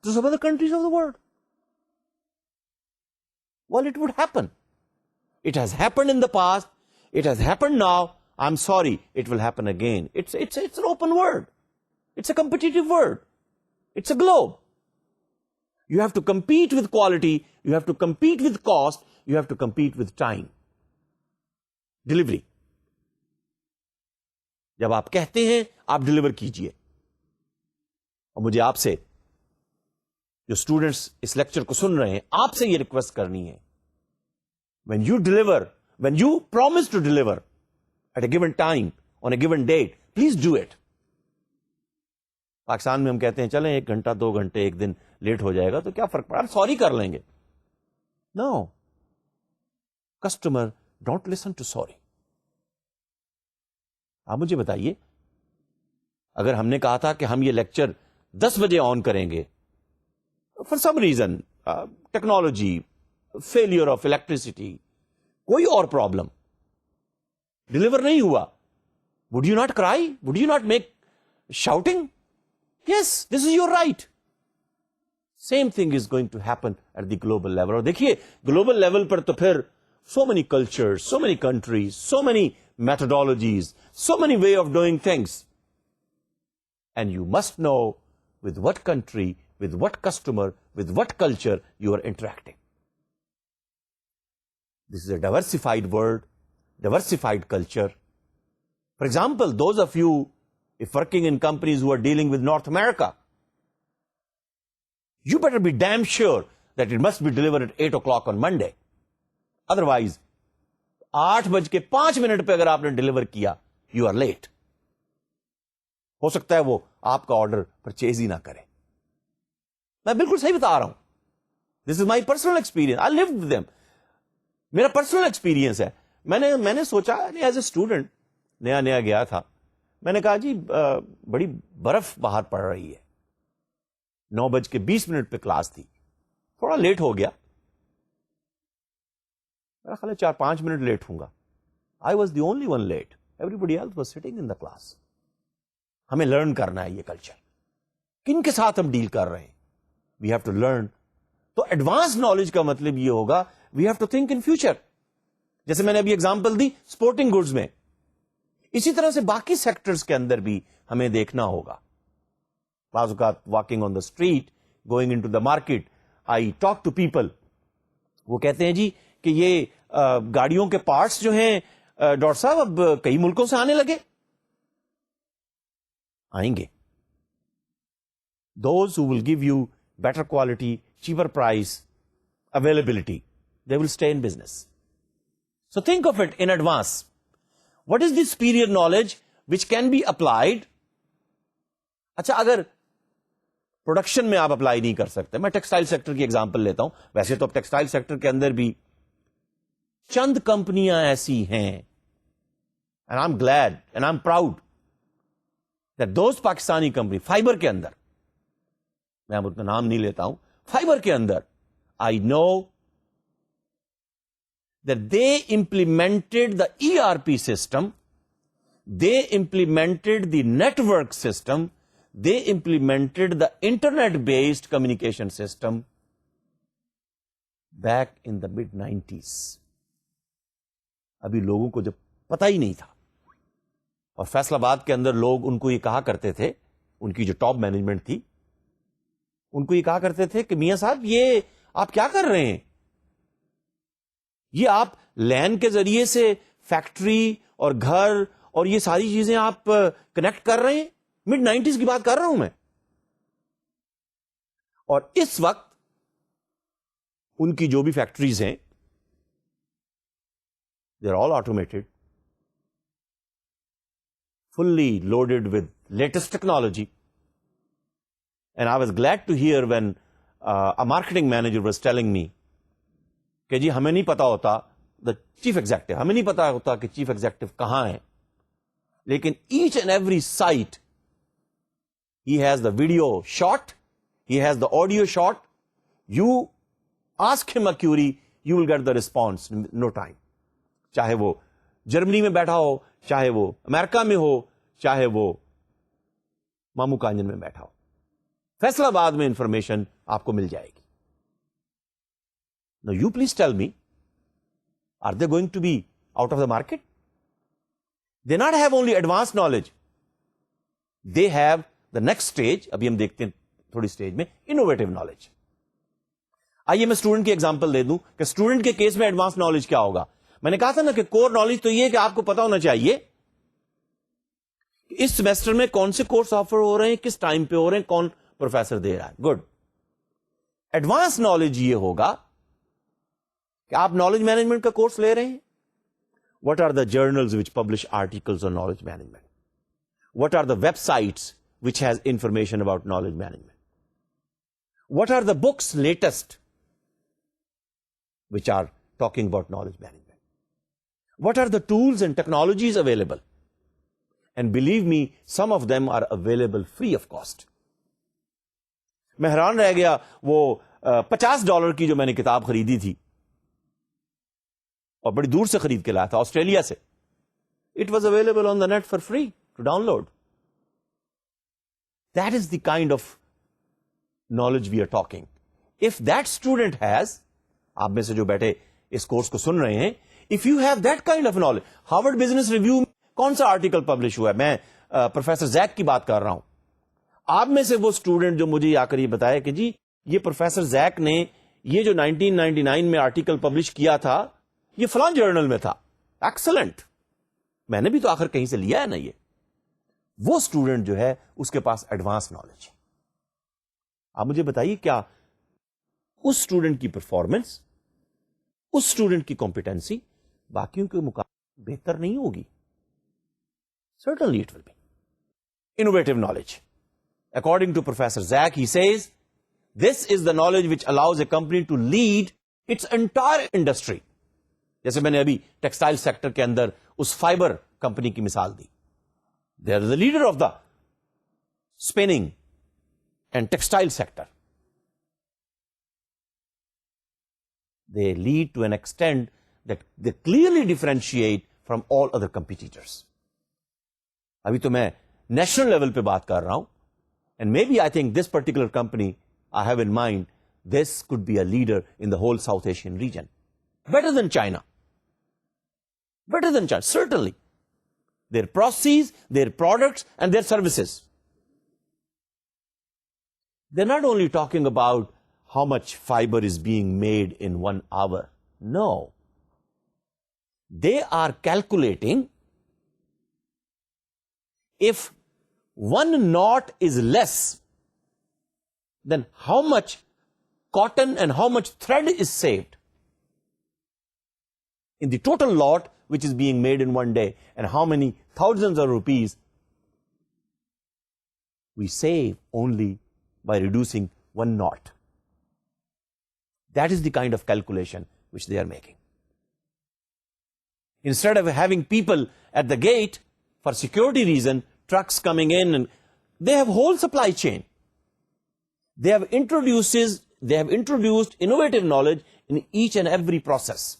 to some other countries of the world. Well, it would happen. It has happened in the past. It has happened now. I'm sorry, it will happen again. It's an open world. It's a competitive world. It's a globe. You have to compete with quality. You have to compete with cost. You have to compete with time. Delivery. جب آپ کہتے ہیں آپ deliver کیجئے, اور مجھے آپ سے جو اسٹوڈنٹس اس لیکچر کو سن رہے ہیں آپ سے یہ ریکویسٹ کرنی ہے, when you deliver, when you promise to deliver at a given time, on a given date, please do it. Pakistan میں ہم کہتے ہیں چلیں 1 گھنٹہ 2 گھنٹے ایک دن لیٹ ہو جائے گا تو کیا فرق پڑا, سوری کر لیں گے. No. Customer don't listen to sorry. آپ مجھے بتائیے, اگر ہم نے کہا تھا کہ ہم یہ لیکچر 10 بجے آن کریں گے, for some reason, technology, failure of electricity, کوئی اور پرابلم, ڈلیور نہیں ہوا, would you not cry? Would you not make shouting? Yes, this is your right. Same thing is going to happen at the global level. اور دیکھیے global level پر تو پھر so many cultures, so many countries, so many methodologies, so many way of doing things. And you must know with what country, with what customer, with what culture you are interacting. This is a diversified world, diversified culture. For example, those of you, if working in companies who are dealing with North America, you better be damn sure that it must be delivered at 8 o'clock on Monday. Otherwise, 8:05 پہ اگر آپ نے deliver کیا, you are late. ہو سکتا ہے وہ آپ کا آرڈر پرچیز ہی نہ کرے. میں بالکل صحیح بتا رہا ہوں. This is my personal experience. I lived with them. میرا پرسنل ایکسپیرینس ہے. میں نے سوچا ایز اے اسٹوڈنٹ, نیا گیا تھا, میں نے کہا جی بڑی برف باہر پڑ رہی ہے, 9:20 پہ کلاس تھی, تھوڑا لیٹ ہو گیا, میرا خیال ہے 4-5 منٹ لیٹ ہوں گا. I was the only one late. Everybody else was sitting in the class. ہمیں لرن کرنا ہے یہ کلچر, کن کے ساتھ ہم ڈیل کر رہے ہیں. We have to learn. تو ایڈوانس نالج کا مطلب یہ ہوگا we have to think in future. جیسے میں نے ابھی ایگزامپل دی اسپورٹنگ گڈز میں, اسی طرح سے باقی سیکٹرز کے اندر بھی ہمیں دیکھنا ہوگا. بعض اوقات walking on the street, going into the market, I talk to people, وہ کہتے ہیں جی کہ یہ گاڑیوں کے پارٹس جو ہیں ڈاکٹر صاحب اب کئی ملکوں سے آنے لگے. آئیں گے. Those who will give you better quality, cheaper price, availability, they will stay in business. So think of it in advance. What is the superior knowledge which can be applied? اچھا اگر پروڈکشن میں آپ apply نہیں کر سکتے, میں textile sector کی example لیتا ہوں. ویسے تو اب ٹیکسٹائل سیکٹر کے اندر بھی چند کمپنیاں ایسی ہیں, and I'm glad and I'm proud that those Pakistani company, fibre کے اندر, میں اب اتنا نام نہیں لیتا ہوں, فائبر کے اندر I know that they implemented the ERP system, they implemented the network system, they implemented the internet-based communication system back in the mid-90s. ابھی لوگوں کو جب پتہ ہی نہیں تھا, اور فیصل آباد کے اندر لوگ ان کو یہ کہا کرتے تھے, ان کی جو ٹاپ مینجمنٹ تھی, ان کو یہ کہا کرتے تھے کہ میاں صاحب یہ آپ کیا کر رہے ہیں, یہ آپ لین کے ذریعے سے فیکٹری اور گھر اور یہ ساری چیزیں آپ کنیکٹ کر رہے ہیں. mid-90s کی بات کر رہا ہوں میں. اور اس وقت ان کی جو بھی فیکٹریز ہیں, they're all automated, fully loaded with latest technology. And I was glad to hear when a marketing manager was telling me کہ جی ہمیں نہیں پتا ہوتا, the chief executive, ہمیں نہیں پتا ہوتا کہ چیف ایگزیکٹو کہاں ہے, لیکن each and every site he has the video shot, he has the audio shot. You ask him a query, you will get the response in no time. چاہے وہ جرمنی میں بیٹھا ہو, چاہے وہ امریکہ میں ہو, چاہے وہ مامو کانجن میں بیٹھا ہو, فیصل آباد میں انفارمیشن آپ کو مل جائے گی. Now you please tell me, are they going to be out of the market? They not have only advanced knowledge, they have the next stage, ابھی ہم دیکھتے ہیں تھوڑی سٹیج میں, innovative knowledge. آئیے میں اسٹوڈنٹ کی ایگزامپل دے دوں کہ اسٹوڈنٹ کے کیس میں ایڈوانس نالج کیا ہوگا. میں نے کہا تھا نا کہ کور نالج تو یہ کہ آپ کو پتا ہونا چاہیے اس سیمسٹر میں کون سے کورس آفر ہو رہے ہیں, کس ٹائم پہ ہو رہے ہیں, کون پروفیسر دے رہا ہے. گڈ. ایڈوانس نالج یہ ہوگا کہ آپ نالج مینجمنٹ کا کورس لے رہے ہیں. What are the journals which publish articles on knowledge management, what are the websites which has information about knowledge management, what are the books latest which are talking about knowledge management, what are the tools and technologies available, and believe me, some of them are available free of cost. میں حیران رہ گیا, وہ $50 کی جو میں نے کتاب خریدی تھی اور بڑی دور سے خرید کے لایا تھا, آسٹریلیا سے, it was available on the net for free to download. That is the kind of knowledge we are talking. If that student has, آپ میں سے جو بیٹھے اس کورس کو سن رہے ہیں, if you have that kind of knowledge, Harvard business review میں کون سا آرٹیکل پبلش ہوا ہے, میں پروفیسر زیک کی بات کر رہا ہوں. آپ میں سے وہ اسٹوڈنٹ جو مجھے آ کر یہ بتایا کہ جی یہ پروفیسر زیک نے یہ جو 1999 میں آرٹیکل پبلش کیا تھا یہ فلاں جرنل میں تھا, ایکسلنٹ, میں نے بھی تو آخر کہیں سے لیا ہے نا. یہ وہ اسٹوڈنٹ جو ہے اس کے پاس ایڈوانس نالج. آپ مجھے بتائیے کیا اس اسٹوڈنٹ کی پرفارمنس, اس اسٹوڈنٹ کی کمپیٹنسی باقیوں کے مقابلے بہتر نہیں ہوگی؟ Certainly it will be. Innovative knowledge. According to Professor Zak, he says, this is the knowledge which allows a company to lead its entire industry. جیسے میں نے ابھی ٹیکسٹائل سیکٹر کے اندر اس فائبر کمپنی کی مثال دی. They are the leader of the spinning and textile sector. They lead to an extent that they clearly differentiate from all other competitors. ابھی تو میں نیشنل لیول پہ بات کر رہا ہوں, and maybe I think this particular company I have in mind, this could be a leader in the whole South Asian region. Better than China. Better than China, certainly. Their processes, their products, and their services. They're not only talking about how much fiber is being made in 1 hour. No. they are calculating if one knot is less, then how much cotton and how much thread is saved in the total lot which is being made in one day, and how many thousands of rupees we save only by reducing one knot. That is the kind of calculation which they are making. Instead of having people at the gate for security reason, trucks coming in, and they have whole supply chain. They have introduced innovative knowledge in each and every process.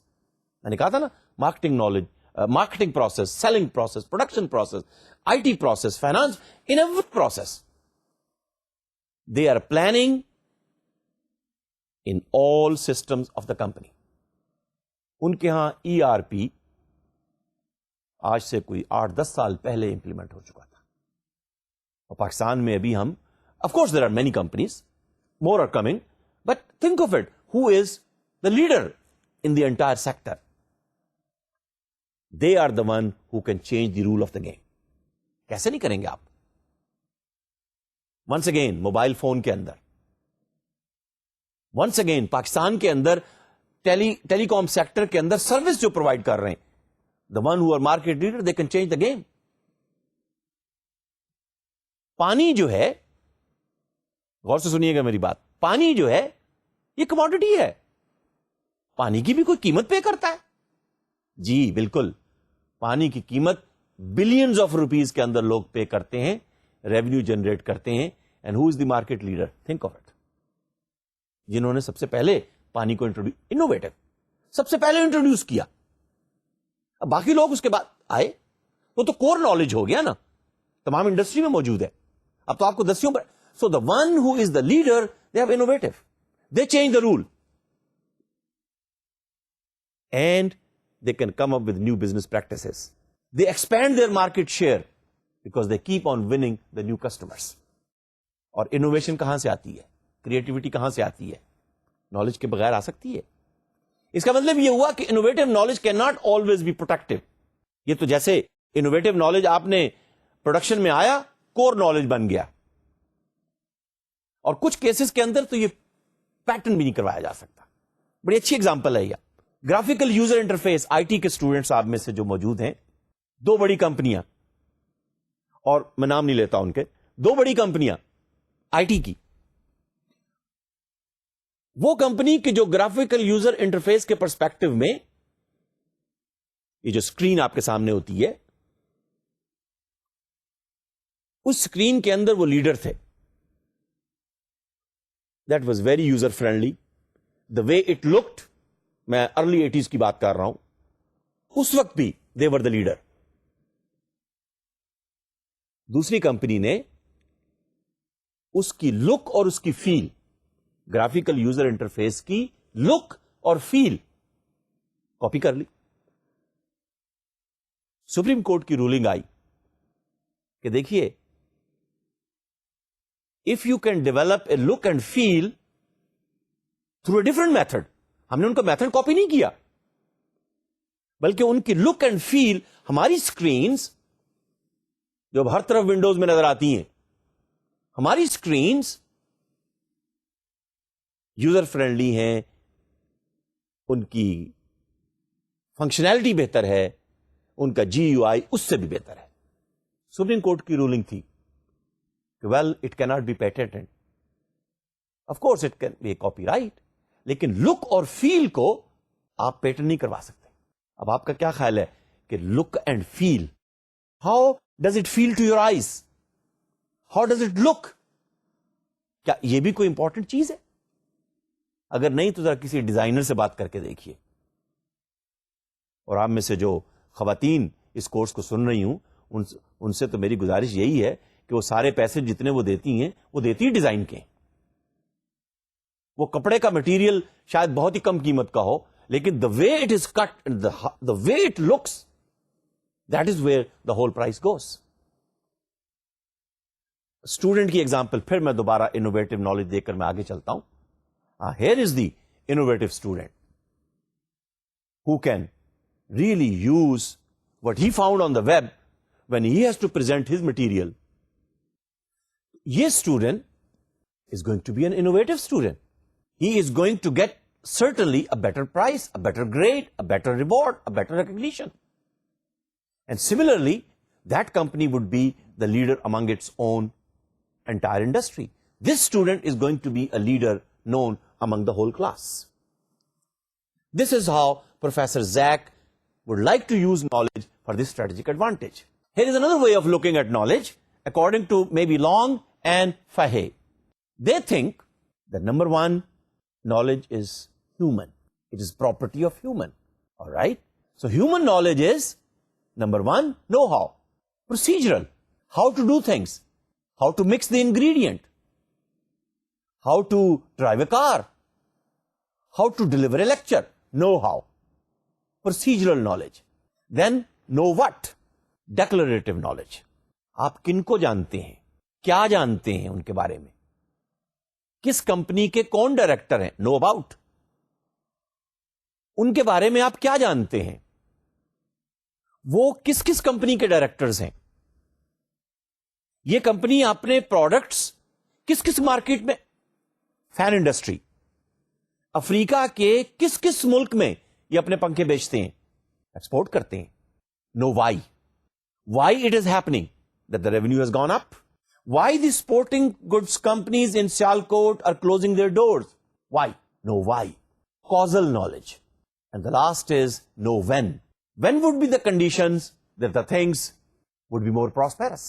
میں نے کہا تھا نا, marketing knowledge, marketing process, selling process, production process, IT process, finance, in every process. They are planning in all systems of the company. ان کے ہاں ERP آج سے کوئی 8-10 سال پہلے امپلیمنٹ ہو چکا تھا, اور پاکستان میں ابھی ہم, of course there are many companies, more are coming, but think of it, who is the leader in the entire sector? They are the one who can change the rule of the game. کیسے نہیں کریں گے آپ؟ once again mobile phone کے اندر, once again Pakistan کے اندر ٹیلی کام sector کے اندر service جو provide کر رہے ہیں, the one who are market leader, they can change the game. پانی جو ہے, غور سے سنیے گا میری بات, پانی جو ہے یہ کموڈٹی ہے, پانی کی بھی کوئی قیمت پے کرتا ہے. جی بالکل, پانی کی قیمت بلینز آف روپیز کے اندر لوگ پے کرتے ہیں, ریونیو جنریٹ کرتے ہیں. And who is the market leader? Think of it. جنہوں نے سب سے پہلے پانی کو انوویٹو سب سے پہلے انٹروڈیوس کیا. اب باقی لوگ اس کے بعد آئے, وہ تو کور نالج ہو گیا نا, تمام انڈسٹری میں موجود ہے. اب تو آپ کو دسیوں پر. So the one who is the leader, they have innovative, they change the rule, and they can come up with new business practices. They expand their market share because they keep on winning the new customers. اور innovation کہاں سے آتی ہے, creativity کہاں سے آتی ہے؟ knowledge کے بغیر آ سکتی ہے؟ اس کا مطلب یہ ہوا کہ innovative knowledge cannot always be protective. یہ تو جیسے innovative knowledge آپ نے پروڈکشن میں آیا, core knowledge بن گیا, اور کچھ کیسز کے اندر تو یہ پیٹرن بھی نہیں کروایا جا سکتا. بڑی اچھی ایگزامپل ہے یہ. Graphical user interface, I T کے اسٹوڈنٹس آپ میں سے جو موجود ہیں, 2 بڑی کمپنیاں, اور میں نام نہیں لیتا ان کے, 2 بڑی کمپنیاں آئی ٹی کی. وہ کمپنی کے جو گرافیکل یوزر انٹرفیس کے پرسپیکٹو میں, یہ جو اسکرین آپ کے سامنے ہوتی ہے, اس اسکرین کے اندر وہ لیڈر تھے. That was very user friendly. The way it looked, میں ارلی 80s کی بات کر رہا ہوں, اس وقت بھی دے ور دا لیڈر. دوسری کمپنی نے اس کی لک اور اس کی فیل, گرافیکل یوزر انٹرفیس کی لک اور فیل کاپی کر لی. سپریم کورٹ کی رولنگ آئی کہ دیکھیے, if you can develop a look and feel through a different method, ہم نے ان کا میتھڈ کاپی نہیں کیا, بلکہ ان کی لک اینڈ فیل ہماری اسکرینس جو ہر طرف ونڈوز میں نظر آتی ہیں, ہماری اسکرینس یوزر فرینڈلی ہیں, ان کی فنکشنالٹی بہتر ہے, ان کا جی یو آئی اس سے بھی بہتر ہے. سپریم کورٹ کی رولنگ تھی کہ well it can not be patented, of course it can be copyright, لیکن لک اور فیل کو آپ پیٹرن نہیں کروا سکتے. اب آپ کا کیا خیال ہے کہ look and feel, how does it feel to your eyes, how does it look, کیا یہ بھی کوئی انپورٹنٹ چیز ہے؟ اگر نہیں تو ذرا کسی ڈیزائنر سے بات کر کے دیکھیے. اور آپ میں سے جو خواتین اس کورس کو سن رہی ہوں, ان سے تو میری گزارش یہی ہے کہ وہ سارے پیسے جتنے وہ دیتی ہیں, وہ دیتی ڈیزائن کے. وہ کپڑے کا مٹیریل شاید بہت ہی کم قیمت کا ہو, لیکن the way it is cut, the way it looks, that is where the whole price goes. Student کی ایگزامپل پھر میں دوبارہ انوویٹو نالج دے کر میں آگے چلتا ہوں. Here is the innovative student who can really use what he found on the web when he has to present his material, this student is going to be an innovative student. He is going to get certainly a better price, a better grade, a better reward, a better recognition. And similarly, that company would be the leader among its own entire industry. This student is going to be a leader known among the whole class. This is how Professor Zach would like to use knowledge for this strategic advantage. Here is another way of looking at knowledge, according to maybe Long and Fahey. They think that number one, knowledge is human. It is property of human. All right? So human knowledge is, number one, know-how, procedural, how to do things, how to mix the ingredient, how to drive a car, how to deliver a lecture, know-how, procedural knowledge. Then know what, declarative knowledge. آپ کن کو جانتے ہیں, کیا جانتے ہیں ان کے بارے میں, کس کمپنی کے کون ڈائریکٹر ہیں, نو اباؤٹ, ان کے بارے میں آپ کیا جانتے ہیں, وہ کس کس کمپنی کے ڈائریکٹرز ہیں, یہ کمپنی اپنے پروڈکٹس کس کس مارکیٹ میں, فین انڈسٹری, افریقہ کے کس کس ملک میں یہ اپنے پنکھے بیچتے ہیں, ایکسپورٹ کرتے ہیں. No why, why it is happening that the revenue has gone up. Why the sporting goods companies in Sialkot are closing their doors? Why? Know why. Causal knowledge. And the last is know when. When would be the conditions that the things would be more prosperous?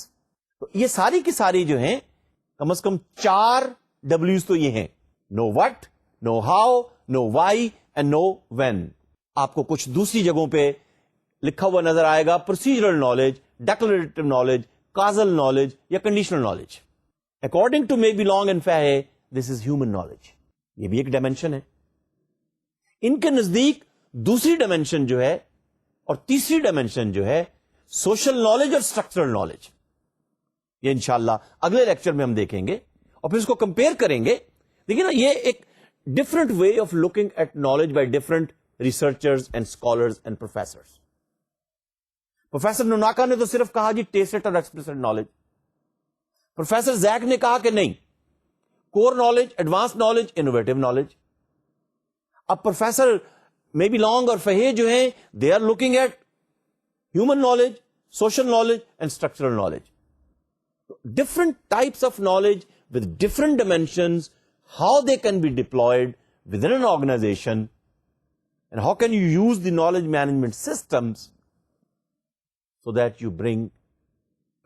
تو یہ ساری کی ساری جو ہیں, کم از کم 4 W's تو یہ ہیں. Know what, know how, know why, and know when. آپ کو کچھ دوسری جگہوں پہ لکھا ہوا نظر آئے گا, procedural knowledge, declarative knowledge, causal knowledge یا conditional knowledge. According to maybe Long and Fahey, this is human knowledge. یہ بھی ایک ڈائمینشن ہے. ان کے نزدیک دوسری ڈائمینشن جو ہے اور تیسری ڈائمینشن جو ہے, سوشل نالج اور اسٹرکچرل نالج, یہ انشاءاللہ اگلے لیکچر میں ہم دیکھیں گے اور پھر اس کو کمپیئر کریں گے. دیکھیں نا, یہ ایک different way of looking at knowledge by different researchers and scholars and professors. Professor Nonaka نے تو صرف کہا جی ٹیسٹ اور ایکسپلسٹ نالج. پروفیسر زیک نے کہا کہ نہیں, core knowledge, advance knowledge, innovative knowledge. اب پروفیسر مے بی لانگ اور فہے جو ہیں, they are looking at human knowledge, social knowledge and structural knowledge. Different types of knowledge with different dimensions, how they can be deployed within an organization, and how can you use the knowledge management systems so that you bring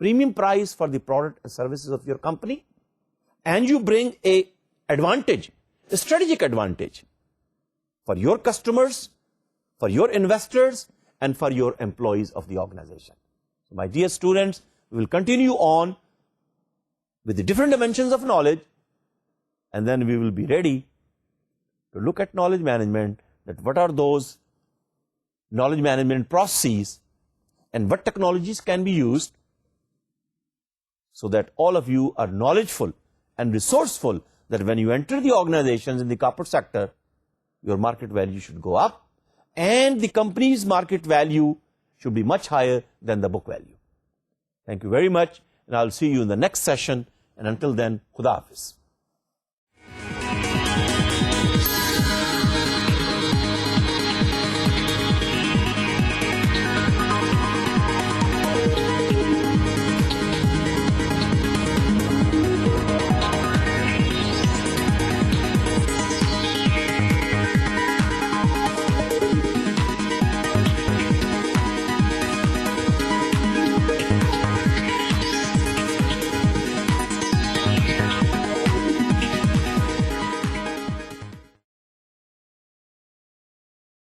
premium price for the product and services of your company, and you bring a advantage, a strategic advantage for your customers, for your investors, and for your employees of the organization. So my dear students, we will continue on with the different dimensions of knowledge, and then we will be ready to look at knowledge management, that what are those knowledge management processes and what technologies can be used so that all of you are knowledgeful and resourceful, that when you enter the organizations in the corporate sector, your market value should go up and the company's market value should be much higher than the book value. Thank you very much, and I'll see you in the next session, and until then, Khuda Hafiz.